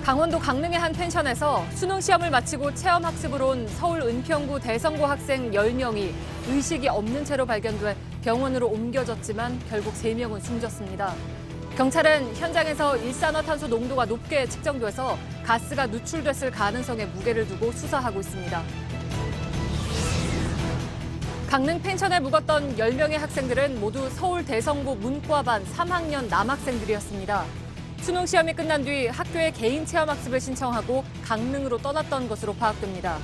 강원도 강릉의 한 펜션에서 수능 시험을 마치고 체험 학습을 온 서울 은평구 대성고 학생 10명이 의식이 없는 채로 발견돼 병원으로 옮겨졌지만 결국 3명은 숨졌습니다. 경찰은 현장에서 일산화탄소 농도가 높게 측정돼서 가스가 누출됐을 가능성에 무게를 두고 수사하고 있습니다. 강릉 펜션에 묵었던 10명의 학생들은 모두 서울 대성고 문과반 3학년 남학생들이었습니다. 수능 시험이 끝난 뒤 학교에 개인 체험 학습을 신청하고 강릉으로 떠났던 것으로 파악됩니다.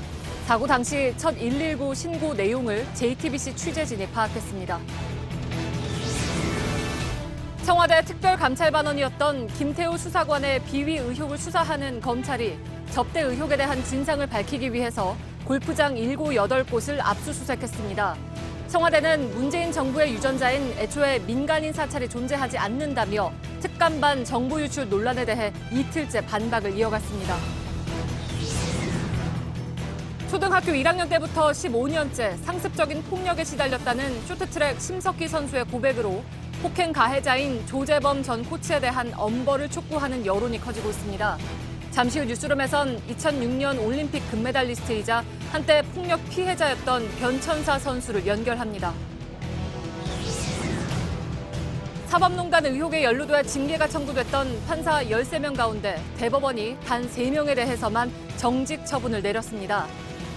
사고 당시 첫 119 신고 내용을 JTBC 취재진이 파악했습니다. 청와대 특별감찰반원이었던 김태우 수사관의 비위 의혹을 수사하는 검찰이 접대 의혹에 대한 진상을 밝히기 위해서 골프장 7, 8곳을 압수수색했습니다. 청와대는 문재인 정부의 유전자인 애초에 민간인 사찰이 존재하지 않는다며 특감반 정보 유출 논란에 대해 이틀째 반박을 이어갔습니다. 초등학교 1학년 때부터 15년째 상습적인 폭력에 시달렸다는 쇼트트랙 심석희 선수의 고백으로 폭행 가해자인 조재범 전 코치에 대한 엄벌을 촉구하는 여론이 커지고 있습니다. 잠시 후 뉴스룸에선 2006년 올림픽 금메달리스트이자 한때 폭력 피해자였던 변천사 선수를 연결합니다. 사법농단 의혹에 연루돼 징계가 청구됐던 판사 13명 가운데 대법원이 단 3명에 대해서만 정직 처분을 내렸습니다.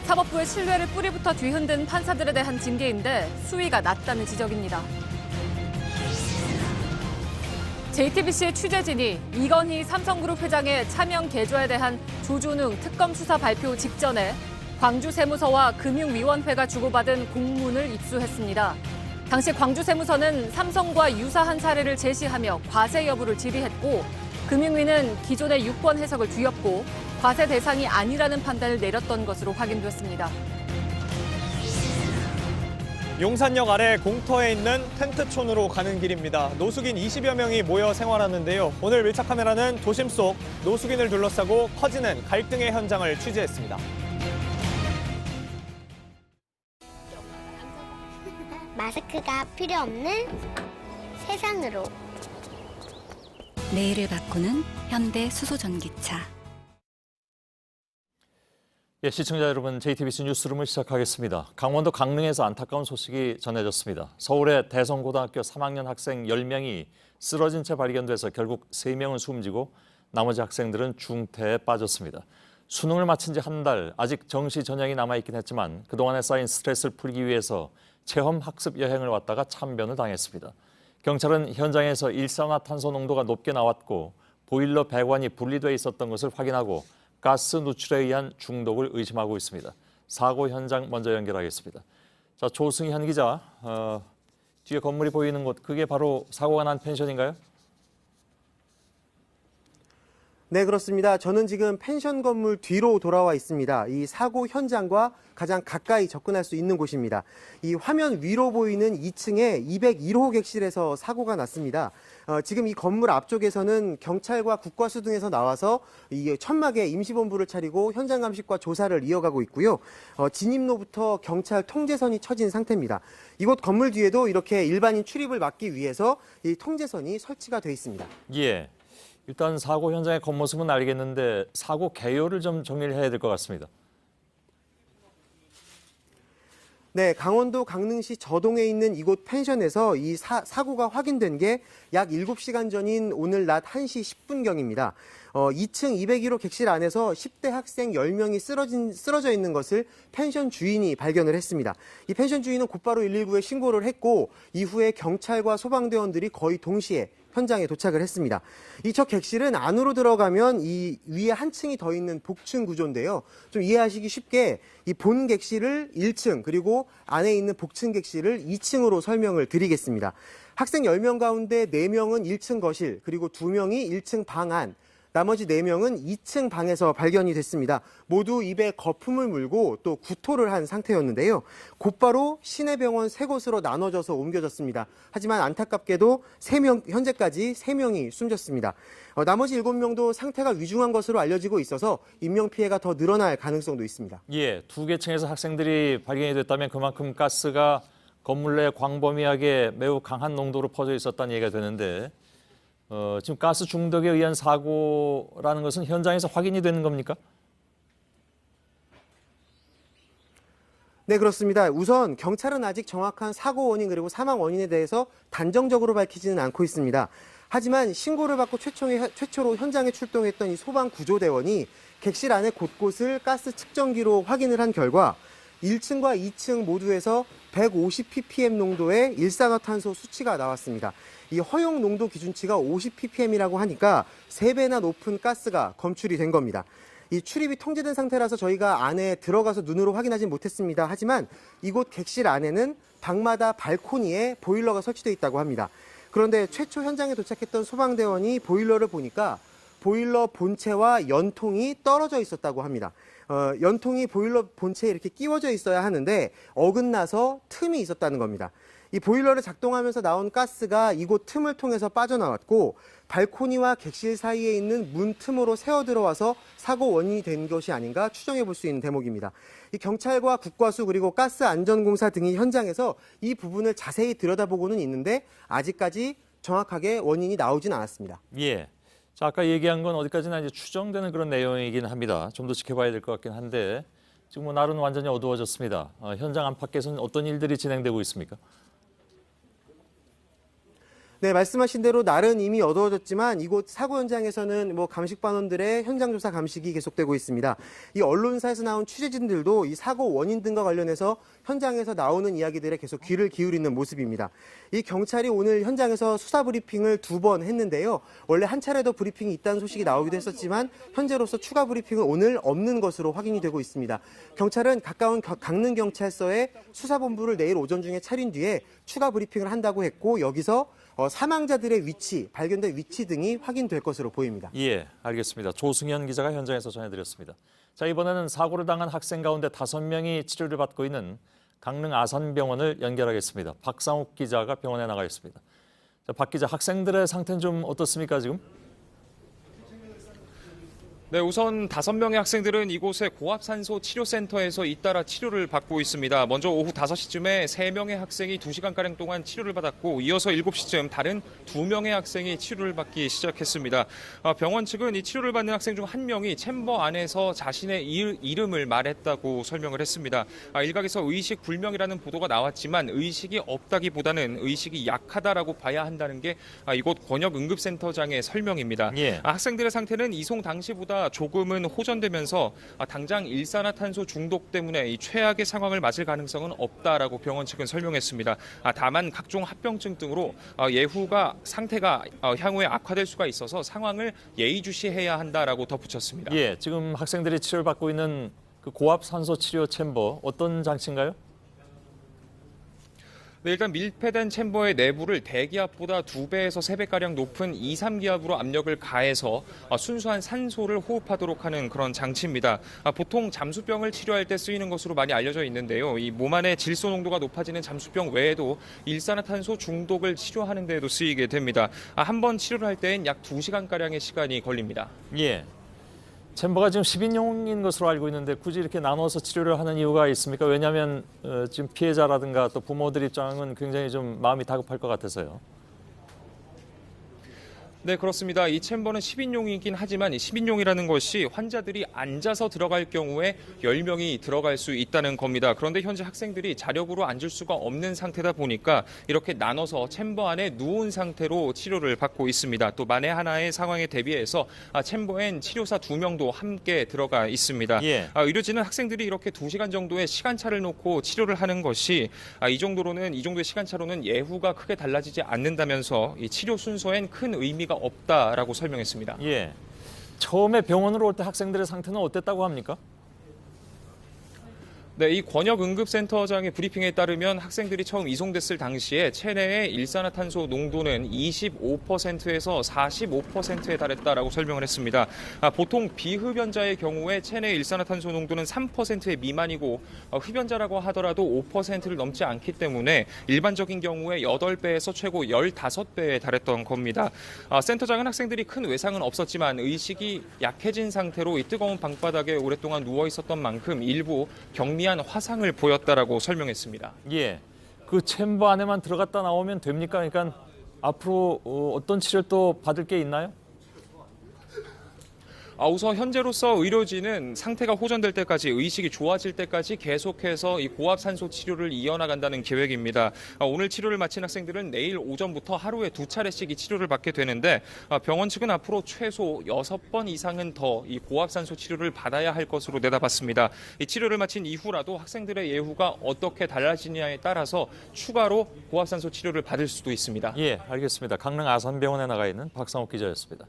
사법부의 신뢰를 뿌리부터 뒤흔든 판사들에 대한 징계인데 수위가 낮다는 지적입니다. JTBC 취재진이 이건희 삼성그룹 회장의 차명 계좌에 대한 조준웅 특검 수사 발표 직전에 광주세무서와 금융위원회가 주고받은 공문을 입수했습니다. 당시 광주세무서는 삼성과 유사한 사례를 제시하며 과세 여부를 질의했고 금융위는 기존의 유권 해석을 뒤엎고 과세 대상이 아니라는 판단을 내렸던 것으로 확인됐습니다. 용산역 아래 공터에 있는 텐트촌으로 가는 길입니다. 노숙인 20여 명이 모여 생활하는데요. 오늘 밀착 카메라는 도심 속 노숙인을 둘러싸고 커지는 갈등의 현장을 취재했습니다. 마스크가 필요 없는 세상으로. 내일을 바꾸는 현대 수소전기차. 시청자 여러분, JTBC 뉴스룸을 시작하겠습니다. 강원도 강릉에서 안타까운 소식이 전해졌습니다. 서울의 대성고등학교 3학년 학생 10명이 쓰러진 채 발견돼서 결국 3명은 숨지고 나머지 학생들은 중태에 빠졌습니다. 수능을 마친 지 한 달, 아직 정시 전형이 남아있긴 했지만 그동안에 쌓인 스트레스를 풀기 위해서 체험 학습 여행을 왔다가 참변을 당했습니다. 경찰은 현장에서 일산화탄소 농도가 높게 나왔고 보일러 배관이 분리돼 있었던 것을 확인하고 가스 누출에 의한 중독을 의심하고 있습니다. 사고 현장 먼저 연결하겠습니다. 자, 조승현 기자, 뒤에 건물이 보이는 곳, 그게 바로 사고가 난 펜션인가요? 네, 그렇습니다. 저는 지금 펜션 건물 뒤로 돌아와 있습니다. 이 사고 현장과 가장 가까이 접근할 수 있는 곳입니다. 이 화면 위로 보이는 2층에 201호 객실에서 사고가 났습니다. 지금 이 건물 앞쪽에서는 경찰과 국과수 등에서 나와서 이 천막에 임시본부를 차리고 현장 감식과 조사를 이어가고 있고요. 진입로부터 경찰 통제선이 쳐진 상태입니다. 이곳 건물 뒤에도 이렇게 일반인 출입을 막기 위해서 이 통제선이 설치가 돼 있습니다. 예. 일단 사고 현장의 겉모습은 알겠는데 사고 개요를 좀 정리를 해야 될 것 같습니다. 네, 강원도 강릉시 저동에 있는 이곳 펜션에서 이 사고가 확인된 게 약 7시간 전인 오늘 낮 1시 10분경입니다. 2층 201호 객실 안에서 10대 학생 10명이 쓰러져 있는 것을 펜션 주인이 발견을 했습니다. 이 펜션 주인은 곧바로 119에 신고를 했고 이후에 경찰과 소방대원들이 거의 동시에 현장에 도착을 했습니다. 이 첫 객실은 안으로 들어가면 이 위에 한 층이 더 있는 복층 구조인데요. 좀 이해하시기 쉽게 이 본 객실을 1층 그리고 안에 있는 복층 객실을 2층으로 설명을 드리겠습니다. 학생 10명 가운데 4명은 1층 거실 그리고 2명이 1층 방 안, 나머지 4명은 2층 방에서 발견이 됐습니다. 모두 입에 거품을 물고 또 구토를 한 상태였는데요. 곧바로 시내병원 3곳으로 나눠져서 옮겨졌습니다. 하지만 안타깝게도 현재까지 3명이 숨졌습니다. 나머지 7명도 상태가 위중한 것으로 알려지고 있어서 인명피해가 더 늘어날 가능성도 있습니다. 예, 2개 층에서 학생들이 발견이 됐다면 그만큼 가스가 건물 내 광범위하게 매우 강한 농도로 퍼져 있었다는 얘기가 되는데 지금 가스 중독에 의한 사고라는 것은 현장에서 확인이 되는 겁니까? 네, 그렇습니다. 우선 경찰은 아직 정확한 사고 원인 그리고 사망 원인에 대해서 단정적으로 밝히지는 않고 있습니다. 하지만 신고를 받고 최초로 현장에 출동했던 이 소방 구조대원이 객실 안에 곳곳을 가스 측정기로 확인을 한 결과 1층과 2층 모두에서 150ppm 농도의 일산화탄소 수치가 나왔습니다. 이 허용 농도 기준치가 50ppm이라고 하니까 3배나 높은 가스가 검출이 된 겁니다. 이 출입이 통제된 상태라서 저희가 안에 들어가서 눈으로 확인하진 못했습니다. 하지만 이곳 객실 안에는 방마다 발코니에 보일러가 설치되어 있다고 합니다. 그런데 최초 현장에 도착했던 소방대원이 보일러를 보니까 보일러 본체와 연통이 떨어져 있었다고 합니다. 연통이 보일러 본체에 이렇게 끼워져 있어야 하는데 어긋나서 틈이 있었다는 겁니다. 이 보일러를 작동하면서 나온 가스가 이곳 틈을 통해서 빠져나왔고 발코니와 객실 사이에 있는 문 틈으로 새어 들어와서 사고 원인이 된 것이 아닌가 추정해 볼 수 있는 대목입니다. 이 경찰과 국과수 그리고 가스안전공사 등이 현장에서 이 부분을 자세히 들여다보고는 있는데 아직까지 정확하게 원인이 나오진 않았습니다. 예. 자, 아까 얘기한 건 어디까지나 이제 추정되는 그런 내용이긴 합니다. 좀 더 지켜봐야 될 것 같긴 한데 지금 뭐 날은 완전히 어두워졌습니다. 현장 안팎에서는 어떤 일들이 진행되고 있습니까? 네, 말씀하신 대로 날은 이미 어두워졌지만 이곳 사고 현장에서는 감식반원들의 현장 조사 감식이 계속되고 있습니다. 이 언론사에서 나온 취재진들도 이 사고 원인 등과 관련해서 현장에서 나오는 이야기들에 계속 귀를 기울이는 모습입니다. 이 경찰이 오늘 현장에서 수사 브리핑을 2번 했는데요. 원래 한 차례 더 브리핑이 있다는 소식이 나오기도 했었지만 현재로서 추가 브리핑은 오늘 없는 것으로 확인이 되고 있습니다. 경찰은 가까운 강릉경찰서에 수사본부를 내일 오전 중에 차린 뒤에 추가 브리핑을 한다고 했고 여기서 사망자들의 위치, 발견된 위치 등이 확인될 것으로 보입니다. 예, 알겠습니다. 조승현 기자가 현장에서 전해드렸습니다. 자, 이번에는 사고를 당한 학생 가운데 5명이 치료를 받고 있는 강릉 아산병원을 연결하겠습니다. 박상욱 기자가 병원에 나가 있습니다. 자, 박 기자, 학생들의 상태는 좀 어떻습니까, 지금? 네, 우선 5명의 학생들은 이곳의 고압산소 치료센터에서 잇따라 치료를 받고 있습니다. 먼저 오후 5시쯤에 3명의 학생이 2시간가량 동안 치료를 받았고 이어서 7시쯤 다른 2명의 학생이 치료를 받기 시작했습니다. 병원 측은 이 치료를 받는 학생 중 1명이 챔버 안에서 자신의 이름을 말했다고 설명을 했습니다. 일각에서 의식 불명이라는 보도가 나왔지만 의식이 없다기보다는 의식이 약하다라고 봐야 한다는 게 이곳 권역응급센터장의 설명입니다. 예. 학생들의 상태는 이송 당시보다 조금은 호전되면서 당장 일산화탄소 중독 때문에 이 최악의 상황을 맞을 가능성은 없다라고 병원 측은 설명했습니다. 다만 각종 합병증 등으로 예후가 상태가 향후에 악화될 수가 있어서 상황을 예의주시해야 한다라고 덧붙였습니다. 예, 지금 학생들이 치료를 받고 있는 그 고압산소 치료 챔버 어떤 장치인가요? 네, 일단 밀폐된 챔버의 내부를 대기압보다 2배에서 3배가량 높은 2, 3기압으로 압력을 가해서 순수한 산소를 호흡하도록 하는 그런 장치입니다. 보통 잠수병을 치료할 때 쓰이는 것으로 많이 알려져 있는데요. 이 몸 안의 질소 농도가 높아지는 잠수병 외에도 일산화탄소 중독을 치료하는 데에도 쓰이게 됩니다. 한 번 치료를 할 때엔 약 2시간가량의 시간이 걸립니다. 예. 챔버가 지금 10인용인 것으로 알고 있는데 굳이 이렇게 나눠서 치료를 하는 이유가 있습니까? 왜냐하면 지금 피해자라든가 또 부모들 입장은 굉장히 좀 마음이 다급할 것 같아서요. 네, 그렇습니다. 이 챔버는 10인용이긴 하지만 이 10인용이라는 것이 환자들이 앉아서 들어갈 경우에 10명이 들어갈 수 있다는 겁니다. 그런데 현재 학생들이 자력으로 앉을 수가 없는 상태다 보니까 이렇게 나눠서 챔버 안에 누운 상태로 치료를 받고 있습니다. 또 만에 하나의 상황에 대비해서 챔버엔 치료사 2명도 함께 들어가 있습니다. 예. 의료진은 학생들이 이렇게 2시간 정도의 시간차를 놓고 치료를 하는 것이 이 정도의 시간차로는 예후가 크게 달라지지 않는다면서 이 치료 순서엔 큰 의미가 없다라고 설명했습니다. 예. 처음에 병원으로 올 때 학생들의 상태는 어땠다고 합니까? 네, 이 권역응급센터장의 브리핑에 따르면 학생들이 처음 이송됐을 당시에 체내의 일산화탄소 농도는 25%에서 45%에 달했다라고 설명을 했습니다. 보통 비흡연자의 경우에 체내 일산화탄소 농도는 3%의 미만이고 흡연자라고 하더라도 5%를 넘지 않기 때문에 일반적인 경우에 8배에서 최고 15배에 달했던 겁니다. 센터장은 학생들이 큰 외상은 없었지만 의식이 약해진 상태로 이 뜨거운 방바닥에 오랫동안 누워 있었던 만큼 일부 경미한 화상을 보였다라고 설명했습니다. 예. 그 챔버 안에만 들어갔다 나오면 됩니까? 그러니까 앞으로 어떤 치료를 또 받을 게 있나요? 우선 현재로서 의료진은 상태가 호전될 때까지, 의식이 좋아질 때까지 계속해서 이 고압산소 치료를 이어나간다는 계획입니다. 오늘 치료를 마친 학생들은 내일 오전부터 하루에 2차례씩 이 치료를 받게 되는데, 병원 측은 앞으로 최소 6번 이상은 더 이 고압산소 치료를 받아야 할 것으로 내다봤습니다. 이 치료를 마친 이후라도 학생들의 예후가 어떻게 달라지냐에 따라서 추가로 고압산소 치료를 받을 수도 있습니다. 예, 알겠습니다. 강릉 아산병원에 나가 있는 박상욱 기자였습니다.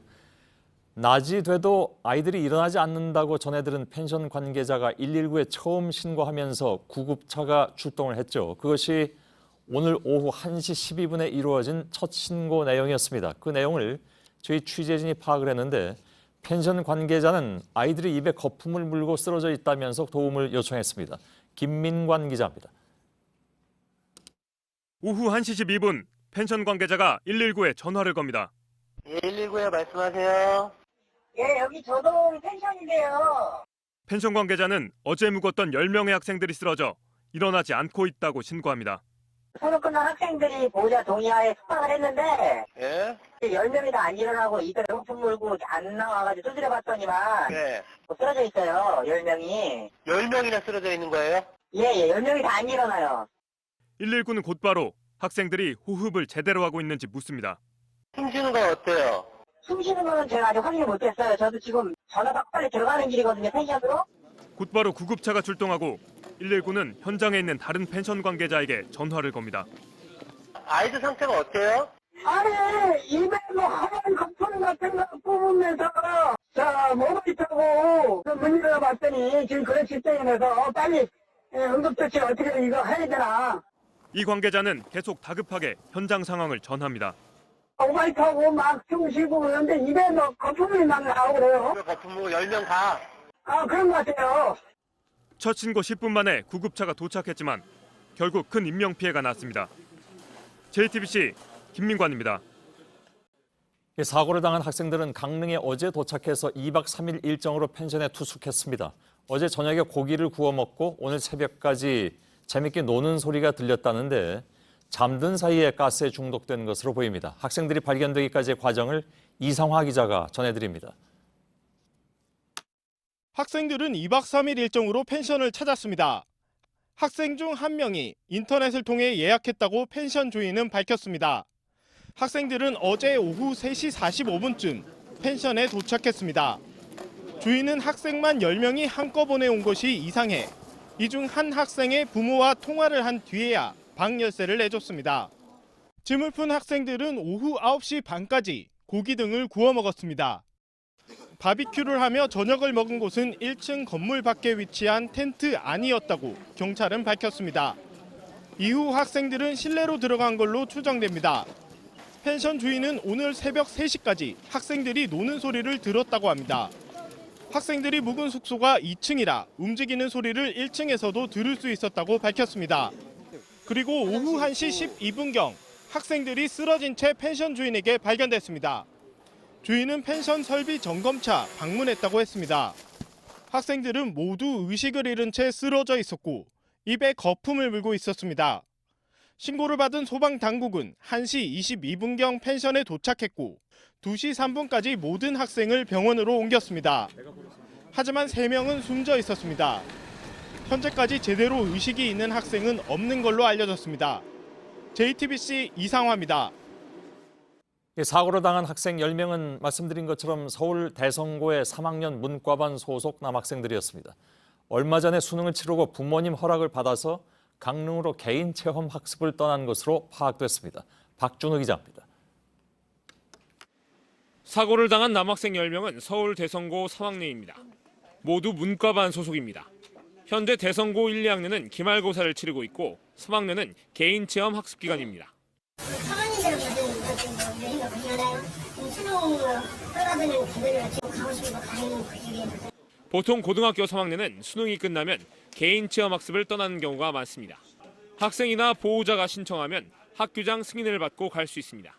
낮이 돼도 아이들이 일어나지 않는다고 전해들은 펜션 관계자가 119에 처음 신고하면서 구급차가 출동을 했죠. 그것이 오늘 오후 1시 12분에 이루어진 첫 신고 내용이었습니다. 그 내용을 저희 취재진이 파악을 했는데 펜션 관계자는 아이들이 입에 거품을 물고 쓰러져 있다면서 도움을 요청했습니다. 김민관 기자입니다. 오후 1시 12분 펜션 관계자가 119에 전화를 겁니다. 119에 말씀하세요. 예, 여기 조동 펜션인데요. 펜션 관계자는 어제 묵었던 10명의 학생들이 쓰러져 일어나지 않고 있다고 신고합니다. 수능 끝난 학생들이 보호자 동의하에 숙박을 했는데 예? 10명이 다 안 일어나고 입에 거품 물고 안 나와가지고 두드려 봤더니만 네. 쓰러져 있어요, 10명이. 10명이나 쓰러져 있는 거예요? 예, 10명이 다 안 일어나요. 119는 곧바로 학생들이 호흡을 제대로 하고 있는지 묻습니다. 숨 쉬는 건 어때요? 숨 쉬는 거는 제가 아직 확인을 못했어요. 저도 지금 전화가 빨리 들어가는 길이거든요, 펜션으로. 곧바로 구급차가 출동하고 119는 현장에 있는 다른 펜션 관계자에게 전화를 겁니다. 아이들 상태가 어때요? 아니, 입에 뭐 하얀 거품 같은 거 뿜으면서 자, 뭐가 있다고 문의를 봤더니 지금 그런 직장에서 빨리 응급조치 어떻게 이거 해야 되나. 이 관계자는 계속 다급하게 현장 상황을 전합니다. 오바이 타고 막 숨 쉬고 그러는데 입에 뭐 거품이 막 나오고 그래요. 거품 뭐 10명 다. 그런 것 같아요. 첫 신고 10분 만에 구급차가 도착했지만 결국 큰 인명피해가 났습니다. JTBC 김민관입니다. 사고를 당한 학생들은 강릉에 어제 도착해서 2박 3일 일정으로 펜션에 투숙했습니다. 어제 저녁에 고기를 구워 먹고 오늘 새벽까지 재밌게 노는 소리가 들렸다는데 잠든 사이에 가스에 중독된 것으로 보입니다. 학생들이 발견되기까지의 과정을 이상화 기자가 전해드립니다. 학생들은 2박 3일 일정으로 펜션을 찾았습니다. 학생 중 한 명이 인터넷을 통해 예약했다고 펜션 주인은 밝혔습니다. 학생들은 어제 오후 3시 45분쯤 펜션에 도착했습니다. 주인은 학생만 10명이 한꺼번에 온 것이 이상해 이 중 한 학생의 부모와 통화를 한 뒤에야 방 열쇠를 내줬습니다. 짐을 푼 학생들은 오후 9시 반까지 고기 등을 구워 먹었습니다. 바비큐를 하며 저녁을 먹은 곳은 1층 건물 밖에 위치한 텐트 안이었다고 경찰은 밝혔습니다. 이후 학생들은 실내로 들어간 걸로 추정됩니다. 펜션 주인은 오늘 새벽 3시까지 학생들이 노는 소리를 들었다고 합니다. 학생들이 묵은 숙소가 2층이라 움직이는 소리를 1층에서도 들을 수 있었다고 밝혔습니다. 그리고 오후 1시 12분경 학생들이 쓰러진 채 펜션 주인에게 발견됐습니다. 주인은 펜션 설비 점검차 방문했다고 했습니다. 학생들은 모두 의식을 잃은 채 쓰러져 있었고 입에 거품을 물고 있었습니다. 신고를 받은 소방당국은 1시 22분경 펜션에 도착했고 2시 3분까지 모든 학생을 병원으로 옮겼습니다. 하지만 3명은 숨져 있었습니다. 현재까지 제대로 의식이 있는 학생은 없는 걸로 알려졌습니다. JTBC 이상화입니다. 사고를 당한 학생 10명은 말씀드린 것처럼 서울 대성고의 3학년 문과반 소속 남학생들이었습니다. 얼마 전에 수능을 치르고 부모님 허락을 받아서 강릉으로 개인 체험 학습을 떠난 것으로 파악됐습니다. 박준호 기자입니다. 사고를 당한 남학생 10명은 서울 대성고 3학년입니다. 모두 문과반 소속입니다. 현재 대성고 1, 2학년은 기말고사를 치르고 있고 3학년은 개인 체험 학습 기간입니다. 보통 고등학교 3학년은 수능이 끝나면 개인 체험 학습을 떠나는 경우가 많습니다. 학생이나 보호자가 신청하면 학교장 승인을 받고 갈 수 있습니다.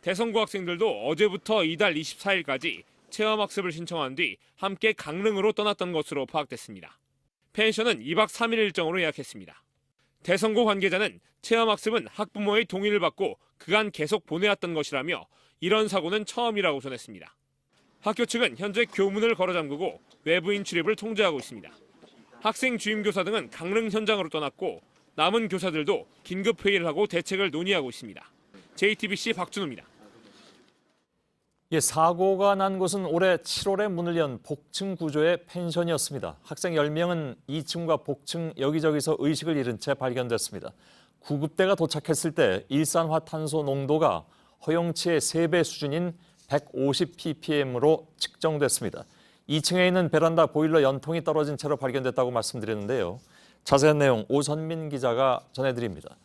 대성고 학생들도 어제부터 이달 24일까지 체험 학습을 신청한 뒤 함께 강릉으로 떠났던 것으로 파악됐습니다. 펜션은 2박 3일 일정으로 예약했습니다. 대성고 관계자는 체험학습은 학부모의 동의를 받고 그간 계속 보내왔던 것이라며 이런 사고는 처음이라고 전했습니다. 학교 측은 현재 교문을 걸어 잠그고 외부인 출입을 통제하고 있습니다. 학생 주임 교사 등은 강릉 현장으로 떠났고 남은 교사들도 긴급 회의를 하고 대책을 논의하고 있습니다. JTBC 박준호입니다. 사고가 난 곳은 올해 7월에 문을 연 복층 구조의 펜션이었습니다. 학생 10명은 2층과 복층 여기저기서 의식을 잃은 채 발견됐습니다. 구급대가 도착했을 때 일산화탄소 농도가 허용치의 3배 수준인 150ppm으로 측정됐습니다. 2층에 있는 베란다 보일러 연통이 떨어진 채로 발견됐다고 말씀드렸는데요. 자세한 내용 오선민 기자가 전해드립니다.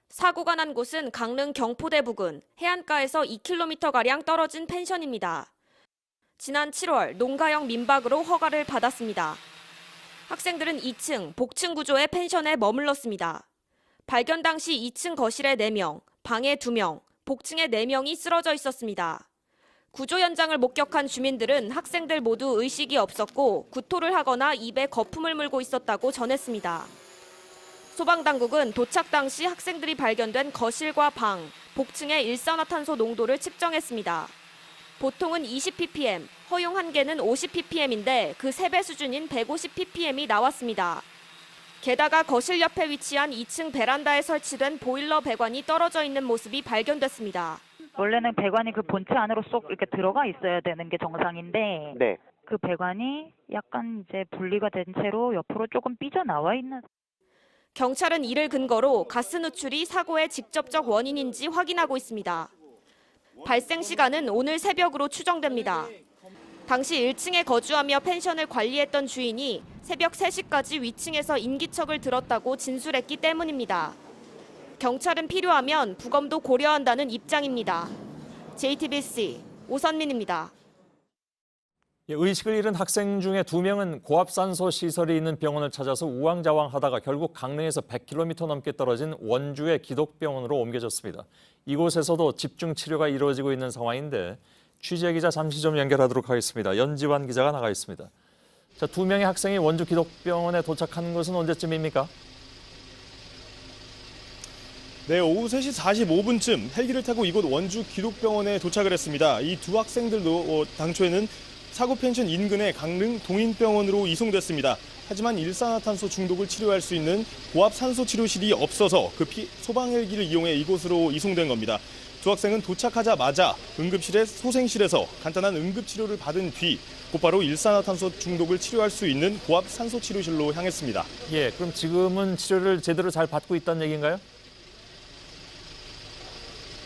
사고가 난 곳은 강릉 경포대 부근 해안가에서 2km가량 떨어진 펜션입니다. 지난 7월 농가형 민박으로 허가를 받았습니다. 학생들은 2층, 복층 구조의 펜션에 머물렀습니다. 발견 당시 2층 거실에 4명, 방에 2명, 복층에 4명이 쓰러져 있었습니다. 구조 현장을 목격한 주민들은 학생들 모두 의식이 없었고 구토를 하거나 입에 거품을 물고 있었다고 전했습니다. 소방당국은 도착 당시 학생들이 발견된 거실과 방, 복층의 일산화탄소 농도를 측정했습니다. 보통은 20ppm, 허용 한계는 50ppm인데 그 3배 수준인 150ppm이 나왔습니다. 게다가 거실 옆에 위치한 2층 베란다에 설치된 보일러 배관이 떨어져 있는 모습이 발견됐습니다. 원래는 배관이 그 본체 안으로 쏙 이렇게 들어가 있어야 되는 게 정상인데 그 배관이 약간 이제 분리가 된 채로 옆으로 조금 삐져나와 있는. 경찰은 이를 근거로 가스 누출이 사고의 직접적 원인인지 확인하고 있습니다. 발생 시간은 오늘 새벽으로 추정됩니다. 당시 1층에 거주하며 펜션을 관리했던 주인이 새벽 3시까지 위층에서 인기척을 들었다고 진술했기 때문입니다. 경찰은 필요하면 부검도 고려한다는 입장입니다. JTBC 오선민입니다. 의식을 잃은 학생 중에 2명은 고압산소 시설이 있는 병원을 찾아서 우왕좌왕하다가 결국 강릉에서 100km 넘게 떨어진 원주의 기독병원으로 옮겨졌습니다. 이곳에서도 집중 치료가 이루어지고 있는 상황인데 취재기자 잠시 좀 연결하도록 하겠습니다. 연지환 기자가 나가 있습니다. 자, 2명의 학생이 원주 기독병원에 도착한 것은 언제쯤입니까? 네, 오후 3시 45분쯤 헬기를 타고 이곳 원주 기독병원에 도착을 했습니다. 이 두 학생들도 당초에는 사고 펜션 인근의 강릉 동인병원으로 이송됐습니다. 하지만 일산화탄소 중독을 치료할 수 있는 고압 산소 치료실이 없어서 급히 소방 헬기를 이용해 이곳으로 이송된 겁니다. 두 학생은 도착하자마자 응급실의 소생실에서 간단한 응급치료를 받은 뒤 곧바로 일산화탄소 중독을 치료할 수 있는 고압 산소 치료실로 향했습니다. 그럼 지금은 치료를 제대로 잘 받고 있다는 얘기인가요?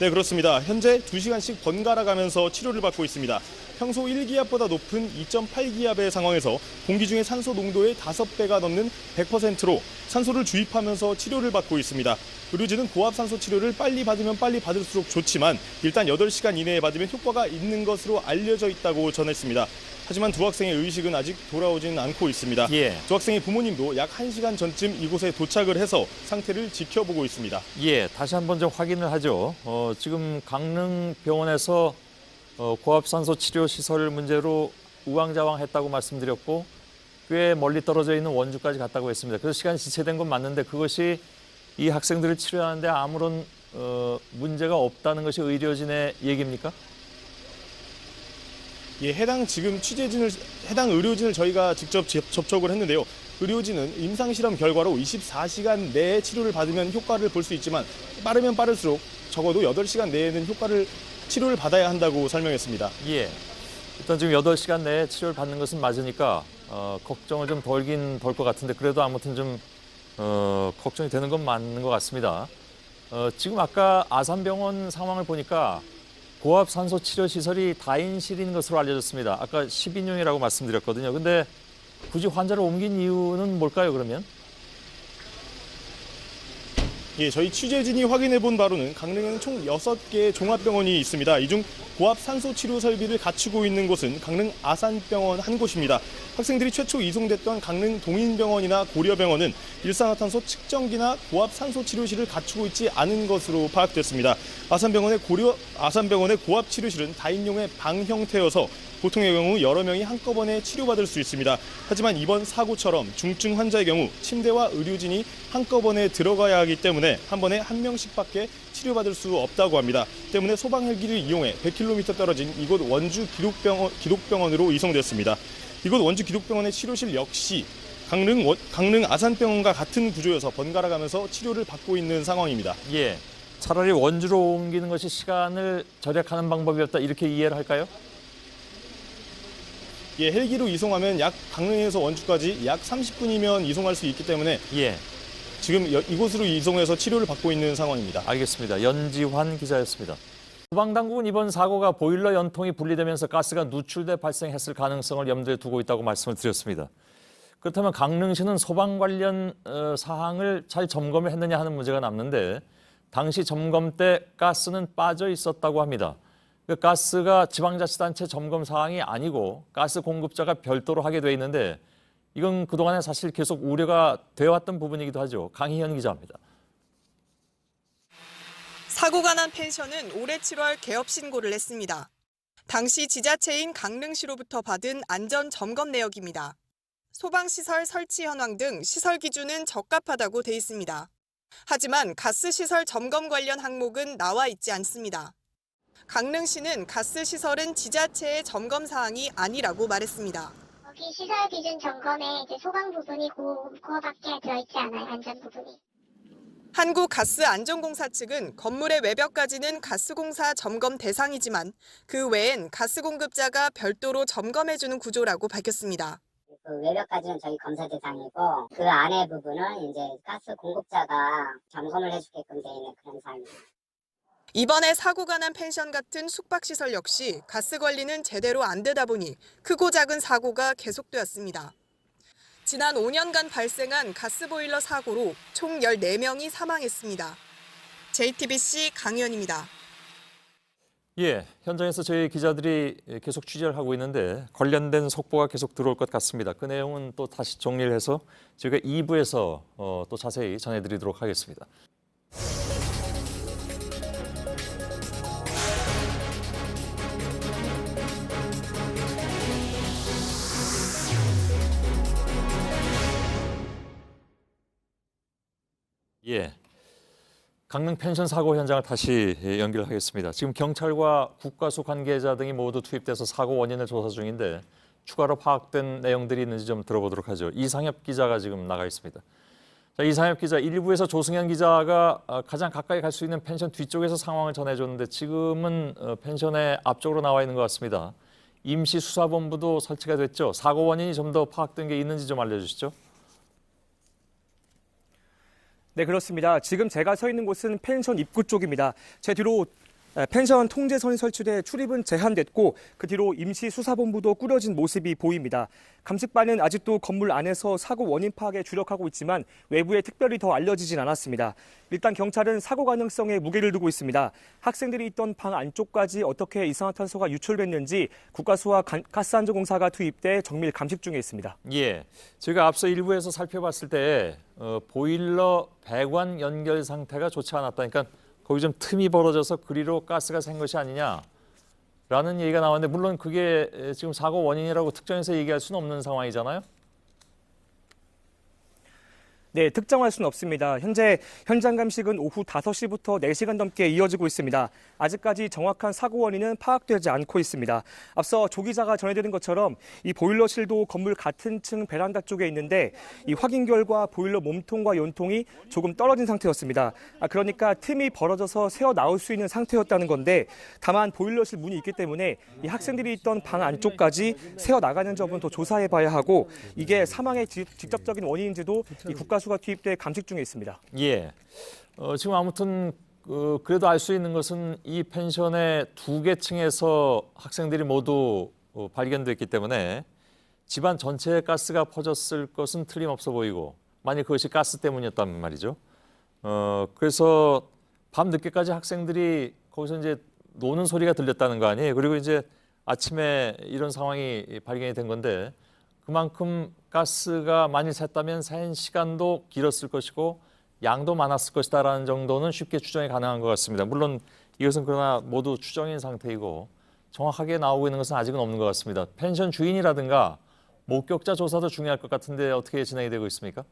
네, 그렇습니다. 현재 2시간씩 번갈아 가면서 치료를 받고 있습니다. 평소 1기압보다 높은 2.8기압의 상황에서 공기 중의 산소 농도의 5배가 넘는 100%로 산소를 주입하면서 치료를 받고 있습니다. 의료진은 고압 산소 치료를 빨리 받으면 빨리 받을수록 좋지만 일단 8시간 이내에 받으면 효과가 있는 것으로 알려져 있다고 전했습니다. 하지만 두 학생의 의식은 아직 돌아오지는 않고 있습니다. 두 학생의 부모님도 약 1시간 전쯤 이곳에 도착을 해서 상태를 지켜보고 있습니다. 다시 한번 좀 확인을 하죠. 지금 강릉병원에서 고압산소 치료 시설 문제로 우왕좌왕했다고 말씀드렸고 꽤 멀리 떨어져 있는 원주까지 갔다고 했습니다. 그래서 시간이 지체된 건 맞는데 그것이 이 학생들을 치료하는데 아무런 문제가 없다는 것이 의료진의 얘기입니까? 해당 의료진을 저희가 직접 접촉을 했는데요. 의료진은 임상실험 결과로 24시간 내에 치료를 받으면 효과를 볼 수 있지만 빠르면 빠를수록 적어도 8시간 내에는 치료를 받아야 한다고 설명했습니다. 일단 지금 8시간 내에 치료를 받는 것은 맞으니까 걱정을 좀 덜긴 덜 것 같은데 그래도 아무튼 좀 걱정이 되는 건 맞는 것 같습니다. 지금 아까 아산병원 상황을 보니까 고압 산소 치료 시설이 다인실인 것으로 알려졌습니다. 아까 10인용이라고 말씀드렸거든요. 근데 굳이 환자를 옮긴 이유는 뭘까요, 그러면? 저희 취재진이 확인해 본 바로는 강릉에는 총 6개의 종합병원이 있습니다. 이 중 고압 산소 치료 설비를 갖추고 있는 곳은 강릉 아산병원 한 곳입니다. 학생들이 최초 이송됐던 강릉 동인병원이나 고려병원은 일산화탄소 측정기나 고압 산소 치료실을 갖추고 있지 않은 것으로 파악됐습니다. 아산병원의 고압 치료실은 다인용의 방 형태여서 보통의 경우 여러 명이 한꺼번에 치료받을 수 있습니다. 하지만 이번 사고처럼 중증 환자의 경우 침대와 의료진이 한꺼번에 들어가야 하기 때문에 한 번에 한 명씩밖에 치료받을 수 없다고 합니다. 때문에 소방 헬기를 이용해 100km 떨어진 이곳 원주 기독병원으로 이송됐습니다. 이곳 원주 기독병원의 치료실 역시 강릉 아산병원과 같은 구조여서 번갈아 가면서 치료를 받고 있는 상황입니다. 예, 차라리 원주로 옮기는 것이 시간을 절약하는 방법이었다 이렇게 이해를 할까요? 예, 헬기로 이송하면 강릉에서 원주까지 약 30분이면 이송할 수 있기 때문에 예, 지금 이곳으로 이송해서 치료를 받고 있는 상황입니다. 알겠습니다. 연지환 기자였습니다. 소방당국은 이번 사고가 보일러 연통이 분리되면서 가스가 누출돼 발생했을 가능성을 염두에 두고 있다고 말씀을 드렸습니다. 그렇다면 강릉시는 소방 관련 사항을 잘 점검을 했느냐 하는 문제가 남는데 당시 점검 때 가스는 빠져 있었다고 합니다. 그 가스가 지방자치단체 점검 사항이 아니고 가스 공급자가 별도로 하게 돼 있는데 이건 그동안에 사실 계속 우려가 되어왔던 부분이기도 하죠. 강희현 기자입니다. 사고가 난 펜션은 올해 7월 개업 신고를 했습니다. 당시 지자체인 강릉시로부터 받은 안전 점검 내역입니다. 소방시설 설치 현황 등 시설 기준은 적합하다고 돼 있습니다. 하지만 가스시설 점검 관련 항목은 나와 있지 않습니다. 강릉시는 가스시설은 지자체의 점검 사항이 아니라고 말했습니다. 거기 시설 기준 점검에 이제 소방 부분이 그거밖에 들어있지 않아요, 안전 부분이. 한국가스안전공사 측은 건물의 외벽까지는 가스공사 점검 대상이지만 그 외엔 가스공급자가 별도로 점검해주는 구조라고 밝혔습니다. 그 외벽까지는 저희 검사 대상이고 그 안에 부분은 이제 가스 공급자가 점검을 해주게끔 되어 있는 그런 사항입니다. 이번에 사고가 난 펜션 같은 숙박시설 역시 가스 관리는 제대로 안 되다 보니 크고 작은 사고가 계속되었습니다. 지난 5년간 발생한 가스보일러 사고로 총 14명이 사망했습니다. JTBC 강희연입니다. 예, 현장에서 저희 기자들이 계속 취재를 하고 있는데 관련된 속보가 계속 들어올 것 같습니다. 그 내용은 또 다시 정리를 해서 저희가 2부에서 또 자세히 전해드리도록 하겠습니다. 예, 강릉 펜션 사고 현장을 다시 연결하겠습니다. 지금 경찰과 국가수 관계자 등이 모두 투입돼서 사고 원인을 조사 중인데 추가로 파악된 내용들이 있는지 좀 들어보도록 하죠. 이상엽 기자가 지금 나가 있습니다. 자, 이상엽 기자, 1부에서 조승현 기자가 가장 가까이 갈 수 있는 펜션 뒤쪽에서 상황을 전해줬는데 지금은 펜션의 앞쪽으로 나와 있는 것 같습니다. 임시수사본부도 설치가 됐죠. 사고 원인이 좀 더 파악된 게 있는지 좀 알려주시죠. 네, 그렇습니다. 지금 제가 서 있는 곳은 펜션 입구 쪽입니다. 제 뒤로 펜션 통제선이 설치돼 출입은 제한됐고 그 뒤로 임시수사본부도 꾸려진 모습이 보입니다. 감식반은 아직도 건물 안에서 사고 원인 파악에 주력하고 있지만 외부에 특별히 더 알려지진 않았습니다. 일단 경찰은 사고 가능성에 무게를 두고 있습니다. 학생들이 있던 방 안쪽까지 어떻게 이산화탄소가 유출됐는지 국가수와 가스안전공사가 투입돼 정밀 감식 중에 있습니다. 예, 제가 앞서 일부에서 살펴봤을 때 보일러 배관 연결 상태가 좋지 않았다니까 거기 좀 틈이 벌어져서 그리로 가스가 샌 것이 아니냐라는 얘기가 나왔는데 물론 그게 지금 사고 원인이라고 특정해서 얘기할 수는 없는 상황이잖아요. 네, 특정할 수는 없습니다. 현재 현장 감식은 오후 5시부터 4시간 넘게 이어지고 있습니다. 아직까지 정확한 사고 원인은 파악되지 않고 있습니다. 앞서 조 기자가 전해드린 것처럼 이 보일러실도 건물 같은 층 베란다 쪽에 있는데 이 확인 결과 보일러 몸통과 연통이 조금 떨어진 상태였습니다. 그러니까 틈이 벌어져서 새어 나올 수 있는 상태였다는 건데 다만 보일러실 문이 있기 때문에 이 학생들이 있던 방 안쪽까지 새어 나가는 점은 더 조사해 봐야 하고 이게 사망의 직접적인 원인인지도 이 국가수가 투입돼 감식 중에 있습니다. 예, 지금 아무튼 그래도 알 수 있는 것은 이 펜션의 2개 층에서 학생들이 모두 발견됐기 때문에 집안 전체에 가스가 퍼졌을 것은 틀림없어 보이고 만약 그것이 가스 때문이었다면 말이죠. 그래서 밤 늦게까지 학생들이 거기서 이제 노는 소리가 들렸다는 거 아니에요. 그리고 이제 아침에 이런 상황이 발견이 된 건데 그만큼 가스가 많이 샜다면 샌 시간도 길었을 것이고 양도 많았을 것이다라는 정도는 쉽게 추정이 가능한 것 같습니다. 물론 이것은 그러나 모두 추정인 상태이고 정확하게 나오고 있는 것은 아직은 없는 것 같습니다. 펜션 주인이라든가 목격자 조사도 중요할 것 같은데 어떻게 진행이 되고 있습니까?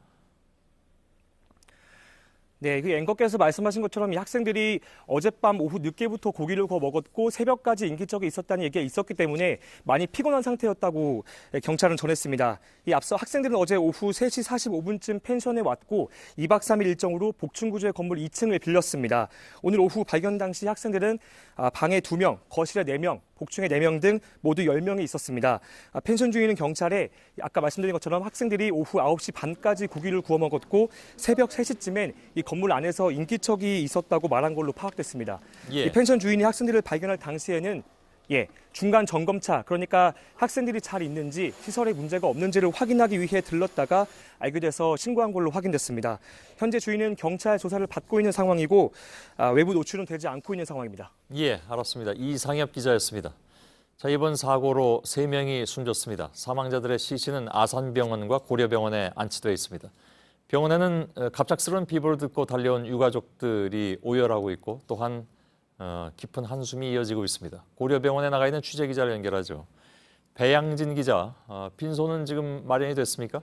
네, 그 앵커께서 말씀하신 것처럼 이 학생들이 어젯밤 오후 늦게부터 고기를 구워 먹었고 새벽까지 인기척이 있었다는 얘기가 있었기 때문에 많이 피곤한 상태였다고 경찰은 전했습니다. 이 앞서 학생들은 어제 오후 3시 45분쯤 펜션에 왔고 2박 3일 일정으로 복층구조의 건물 2층을 빌렸습니다. 오늘 오후 발견 당시 학생들은 방에 2명, 거실에 4명, 복층에 4명 등 모두 10명이 있었습니다. 펜션 주인은 경찰에 아까 말씀드린 것처럼 학생들이 오후 9시 반까지 고기를 구워 먹었고 새벽 3시쯤엔 이 건물 안에서 인기척이 있었다고 말한 걸로 파악됐습니다. 예. 이 펜션 주인이 학생들을 발견할 당시에는 중간 점검차, 그러니까 학생들이 잘 있는지 시설에 문제가 없는지를 확인하기 위해 들렀다가 알게 돼서 신고한 걸로 확인됐습니다. 현재 주인은 경찰 조사를 받고 있는 상황이고 외부 노출은 되지 않고 있는 상황입니다. 예, 알았습니다. 이상엽 기자였습니다. 자, 이번 사고로 3명이 숨졌습니다. 사망자들의 시신은 아산병원과 고려병원에 안치되어 있습니다. 병원에는 갑작스러운 비보를 듣고 달려온 유가족들이 오열하고 있고 또한 깊은 한숨이 이어지고 있습니다. 고려병원에 나가 있는 취재기자를 연결하죠. 배양진 기자, 빈소는 지금 마련이 됐습니까?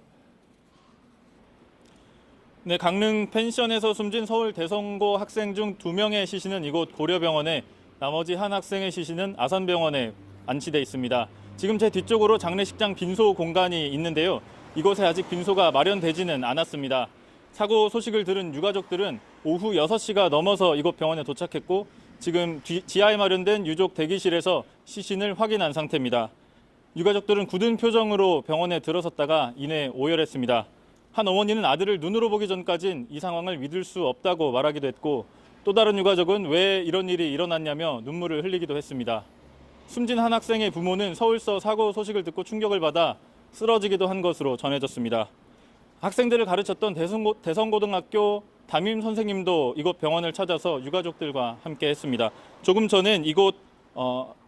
네, 강릉 펜션에서 숨진 서울 대성고 학생 중 2명의 시신은 이곳 고려병원에, 나머지 한 학생의 시신은 아산병원에 안치돼 있습니다. 지금 제 뒤쪽으로 장례식장 빈소 공간이 있는데요. 이곳에 아직 빈소가 마련되지는 않았습니다. 사고 소식을 들은 유가족들은 오후 6시가 넘어서 이곳 병원에 도착했고 지금 지하에 마련된 유족 대기실에서 시신을 확인한 상태입니다. 유가족들은 굳은 표정으로 병원에 들어섰다가 이내 오열했습니다. 한 어머니는 아들을 눈으로 보기 전까진 이 상황을 믿을 수 없다고 말하기도 했고 또 다른 유가족은 왜 이런 일이 일어났냐며 눈물을 흘리기도 했습니다. 숨진 한 학생의 부모는 서울서 사고 소식을 듣고 충격을 받아 쓰러지기도 한 것으로 전해졌습니다. 학생들을 가르쳤던 대성고등학교 담임 선생님도 이곳 병원을 찾아서 유가족들과 함께 했습니다. 조금 전엔 이곳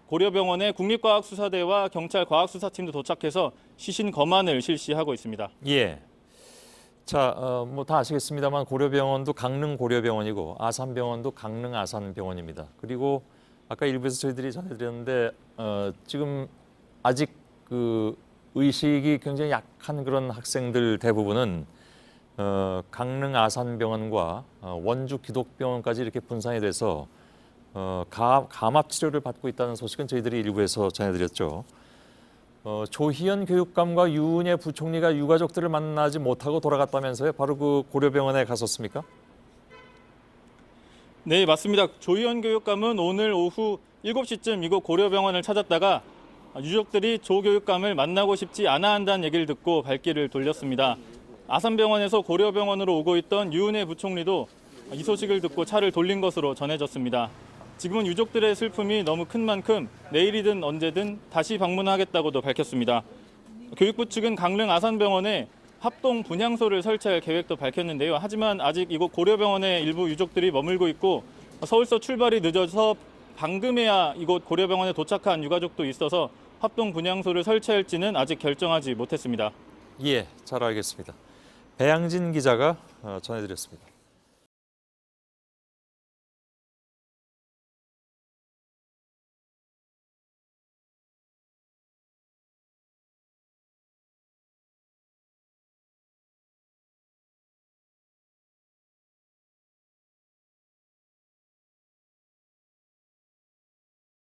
고려병원의 국립과학수사대와 경찰과학수사팀도 도착해서 시신 검안을 실시하고 있습니다. 예. 자, 뭐 다 아시겠습니다만 고려병원도 강릉 고려병원이고 아산병원도 강릉 아산병원입니다. 그리고 아까 일부에서 저희들이 전해드렸는데 지금 아직 그 의식이 굉장히 약한 그런 학생들 대부분은 강릉 아산병원과 원주 기독병원까지 이렇게 분산이 돼서 감압 치료를 받고 있다는 소식은 저희들이 일부에서 전해드렸죠. 조희연 교육감과 유은혜 부총리가 유가족들을 만나지 못하고 돌아갔다면서요? 바로 그 고려병원에 갔었습니까? 네, 맞습니다. 조희연 교육감은 오늘 오후 7시쯤 이곳 고려병원을 찾았다가 유족들이 조 교육감을 만나고 싶지 않아 한다는 얘기를 듣고 발길을 돌렸습니다. 아산병원에서 고려병원으로 오고 있던 유은혜 부총리도 이 소식을 듣고 차를 돌린 것으로 전해졌습니다. 지금은 유족들의 슬픔이 너무 큰 만큼 내일이든 언제든 다시 방문하겠다고도 밝혔습니다. 교육부 측은 강릉 아산병원에 합동 분향소를 설치할 계획도 밝혔는데요. 하지만 아직 이곳 고려병원에 일부 유족들이 머물고 있고 서울서 출발이 늦어서 방금에야 이곳 고려병원에 도착한 유가족도 있어서 합동 분향소를 설치할지는 아직 결정하지 못했습니다. 예, 잘 알겠습니다. 배양진 기자가 전해드렸습니다.